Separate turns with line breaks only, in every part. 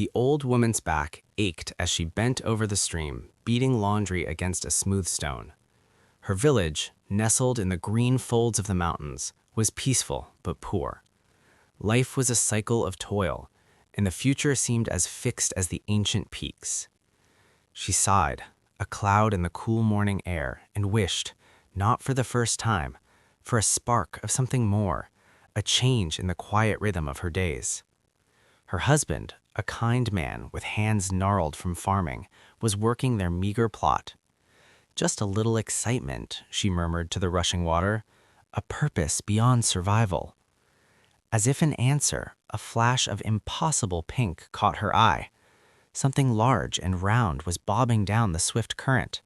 The old woman's back ached as she bent over the stream, beating laundry against a smooth stone. Her village, nestled in the green folds of the mountains, was peaceful but poor. Life was a cycle of toil, and the future seemed as fixed as the ancient peaks. She sighed, a cloud in the cool morning air, and wished, not for the first time, for a spark of something more, a change in the quiet rhythm of her days. Her husband, a kind man with hands gnarled from farming, was working their meager plot. Just a little excitement, she murmured to the rushing water, a purpose beyond survival. As if in answer, a flash of impossible pink caught her eye. Something large and round was bobbing down the swift current.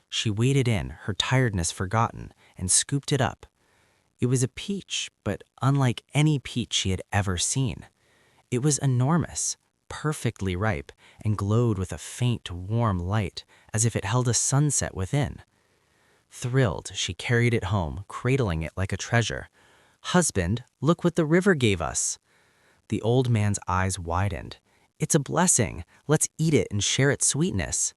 She waded in, her tiredness forgotten, and scooped it up. It was a peach, but unlike any peach she had ever seen. It was enormous, perfectly ripe, and glowed with a faint, warm light, as if it held a sunset within. Thrilled, she carried it home, cradling it like a treasure. "Husband, look what the river gave us." The old man's eyes widened. "It's a blessing. Let's eat it and share its sweetness."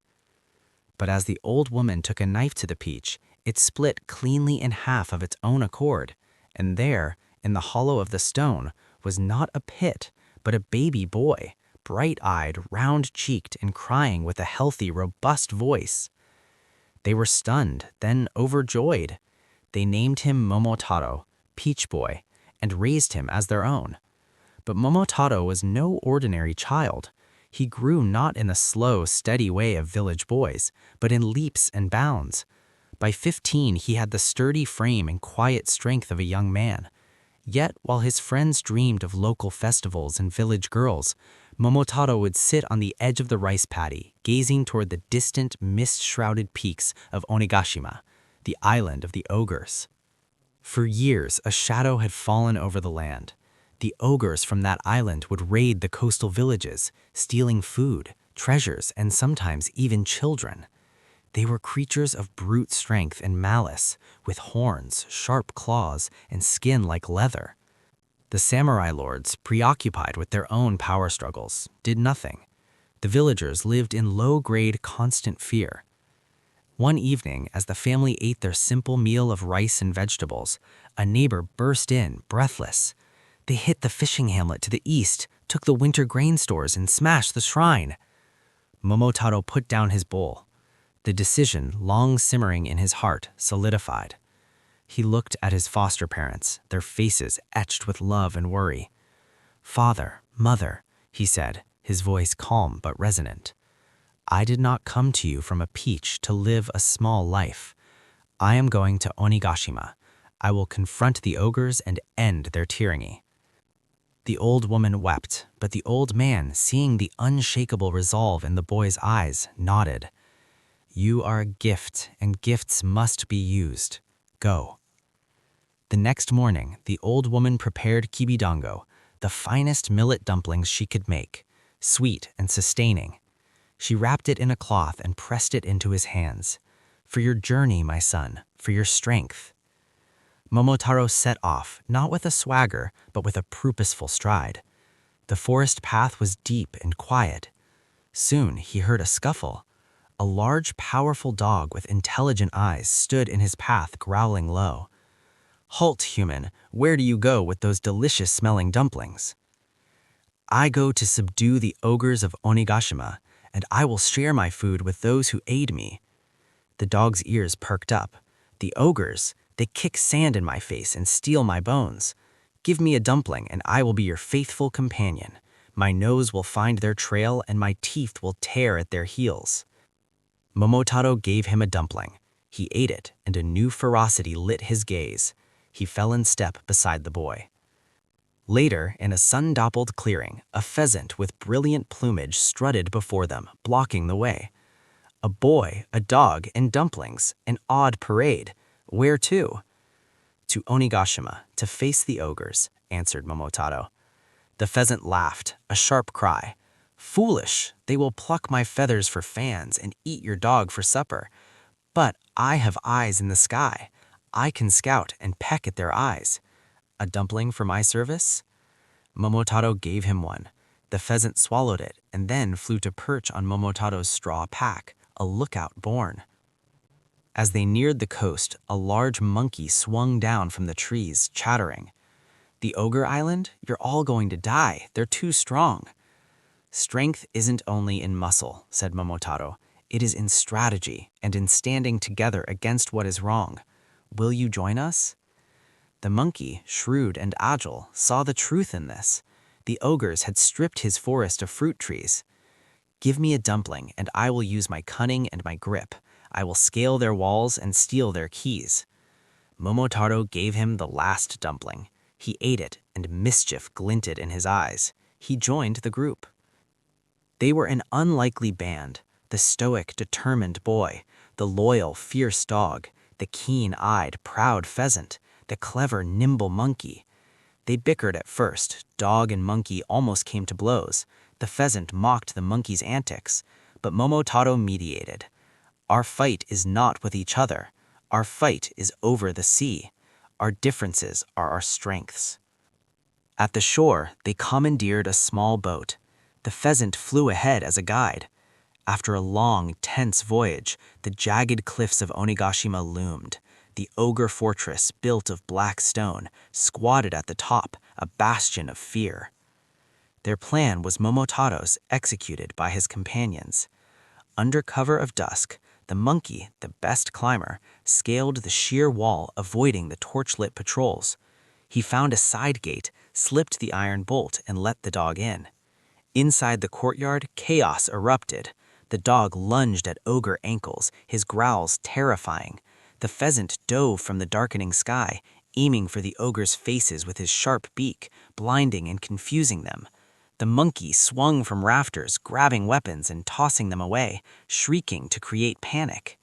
But as the old woman took a knife to the peach, it split cleanly in half of its own accord, and there, in the hollow of the stone, was not a pit, but a baby boy, bright-eyed, round-cheeked, and crying with a healthy, robust voice. They were stunned, then overjoyed. They named him Momotaro, Peach Boy, and raised him as their own. But Momotaro was no ordinary child. He grew not in the slow, steady way of village boys, but in leaps and bounds. By 15, he had the sturdy frame and quiet strength of a young man. Yet, while his friends dreamed of local festivals and village girls, Momotaro would sit on the edge of the rice paddy, gazing toward the distant, mist-shrouded peaks of Onigashima, the island of the ogres. For years, a shadow had fallen over the land. The ogres from that island would raid the coastal villages, stealing food, treasures, and sometimes even children. They were creatures of brute strength and malice, with horns, sharp claws, and skin like leather. The samurai lords, preoccupied with their own power struggles, did nothing. The villagers lived in low-grade, constant fear. One evening, as the family ate their simple meal of rice and vegetables, a neighbor burst in, breathless. "They hit the fishing hamlet to the east, took the winter grain stores, and smashed the shrine." Momotaro put down his bowl. The decision, long simmering in his heart, solidified. He looked at his foster parents, their faces etched with love and worry. "Father, mother," he said, his voice calm but resonant. "I did not come to you from a peach to live a small life. I am going to Onigashima. I will confront the ogres and end their tyranny." The old woman wept, but the old man, seeing the unshakable resolve in the boy's eyes, nodded. "You are a gift, and gifts must be used. Go." The next morning, the old woman prepared kibidango, the finest millet dumplings she could make, sweet and sustaining. She wrapped it in a cloth and pressed it into his hands. "For your journey, my son, for your strength." Momotaro set off, not with a swagger, but with a purposeful stride. The forest path was deep and quiet. Soon he heard a scuffle. A large, powerful dog with intelligent eyes stood in his path, growling low. "Halt, human! Where do you go with those delicious-smelling dumplings?" "I go to subdue the ogres of Onigashima, and I will share my food with those who aid me." The dog's ears perked up. "The ogres? They kick sand in my face and steal my bones. Give me a dumpling, and I will be your faithful companion. My nose will find their trail, and my teeth will tear at their heels." Momotaro gave him a dumpling. He ate it, and a new ferocity lit his gaze. He fell in step beside the boy. Later, in a sun-dappled clearing, a pheasant with brilliant plumage strutted before them, blocking the way. A boy, a dog, and dumplings, an odd parade. Where to? "To Onigashima, to face the ogres," answered Momotaro. The pheasant laughed, a sharp cry. "Foolish! They will pluck my feathers for fans and eat your dog for supper. But I have eyes in the sky. I can scout and peck at their eyes. A dumpling for my service?" Momotaro gave him one. The pheasant swallowed it and then flew to perch on Momotaro's straw pack, a lookout born. As they neared the coast, a large monkey swung down from the trees, chattering. "The Ogre Island? You're all going to die. They're too strong." "Strength isn't only in muscle," said Momotaro. "It is in strategy and in standing together against what is wrong. Will you join us?" The monkey, shrewd and agile, saw the truth in this. The ogres had stripped his forest of fruit trees. "Give me a dumpling, and I will use my cunning and my grip. I will scale their walls and steal their keys." Momotaro gave him the last dumpling. He ate it, and mischief glinted in his eyes. He joined the group. They were an unlikely band: the stoic, determined boy, the loyal, fierce dog, the keen-eyed, proud pheasant, the clever, nimble monkey. They bickered at first. Dog and monkey almost came to blows. The pheasant mocked the monkey's antics, but Momotaro mediated. "Our fight is not with each other. Our fight is over the sea. Our differences are our strengths." At the shore, they commandeered a small boat. The pheasant flew ahead as a guide. After a long, tense voyage, the jagged cliffs of Onigashima loomed. The ogre fortress, built of black stone, squatted at the top, a bastion of fear. Their plan was Momotaro's, executed by his companions. Under cover of dusk, the monkey, the best climber, scaled the sheer wall, avoiding the torchlit patrols. He found a side gate, slipped the iron bolt, and let the dog in. Inside the courtyard, chaos erupted. The dog lunged at ogre ankles, his growls terrifying. The pheasant dove from the darkening sky, aiming for the ogre's faces with his sharp beak, blinding and confusing them. The monkey swung from rafters, grabbing weapons and tossing them away, shrieking to create panic.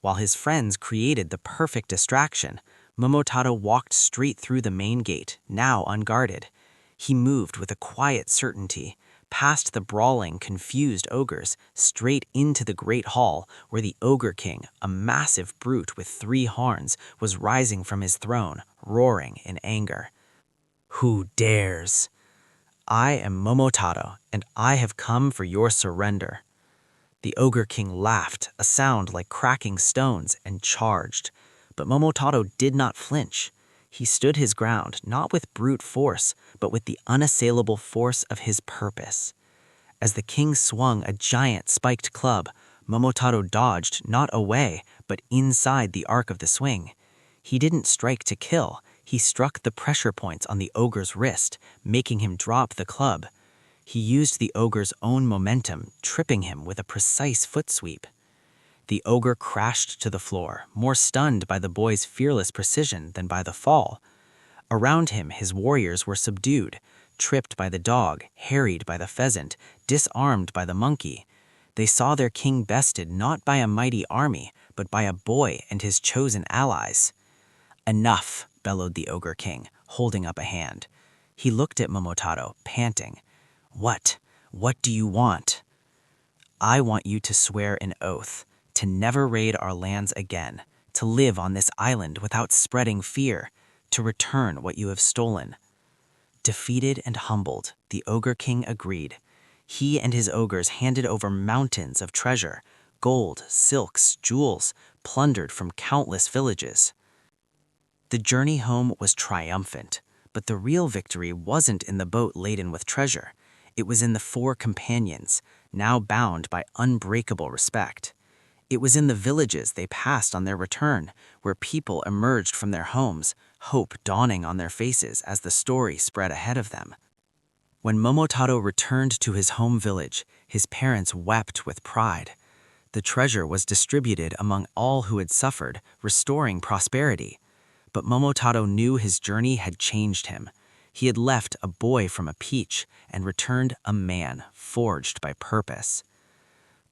While his friends created the perfect distraction, Momotaro walked straight through the main gate, now unguarded. He moved with a quiet certainty, past the brawling, confused ogres, straight into the great hall where the Ogre King, a massive brute with 3 horns, was rising from his throne, roaring in anger. "Who dares? I am Momotaro, and I have come for your surrender." The Ogre King laughed, a sound like cracking stones, and charged. But Momotaro did not flinch. He stood his ground, not with brute force, but with the unassailable force of his purpose. As the king swung a giant spiked club, Momotaro dodged not away, but inside the arc of the swing. He didn't strike to kill. He struck the pressure points on the ogre's wrist, making him drop the club. He used the ogre's own momentum, tripping him with a precise foot sweep. The ogre crashed to the floor, more stunned by the boy's fearless precision than by the fall. Around him, his warriors were subdued, tripped by the dog, harried by the pheasant, disarmed by the monkey. They saw their king bested not by a mighty army, but by a boy and his chosen allies. "Enough," bellowed the Ogre King, holding up a hand. He looked at Momotaro, panting. What do you want?" "I want you to swear an oath, to never raid our lands again, to live on this island without spreading fear, to return what you have stolen." Defeated and humbled, the Ogre King agreed. He and his ogres handed over mountains of treasure, gold, silks, jewels, plundered from countless villages. The journey home was triumphant, but the real victory wasn't in the boat laden with treasure. It was in the 4 companions, now bound by unbreakable respect. It was in the villages they passed on their return, where people emerged from their homes, hope dawning on their faces as the story spread ahead of them. When Momotaro returned to his home village, his parents wept with pride. The treasure was distributed among all who had suffered, restoring prosperity. But Momotaro knew his journey had changed him. He had left a boy from a peach and returned a man forged by purpose.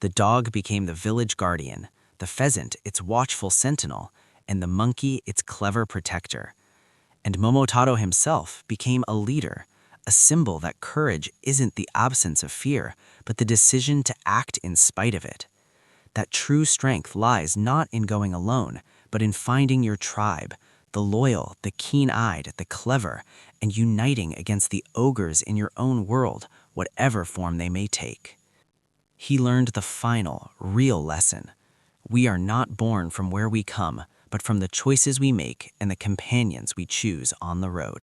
The dog became the village guardian, the pheasant its watchful sentinel, and the monkey its clever protector. And Momotaro himself became a leader, a symbol that courage isn't the absence of fear, but the decision to act in spite of it. That true strength lies not in going alone, but in finding your tribe, the loyal, the keen-eyed, the clever, and uniting against the ogres in your own world,
whatever form they may take. He learned the final, real lesson. We are not born from where we come, but from the choices we make and the companions we choose on the road.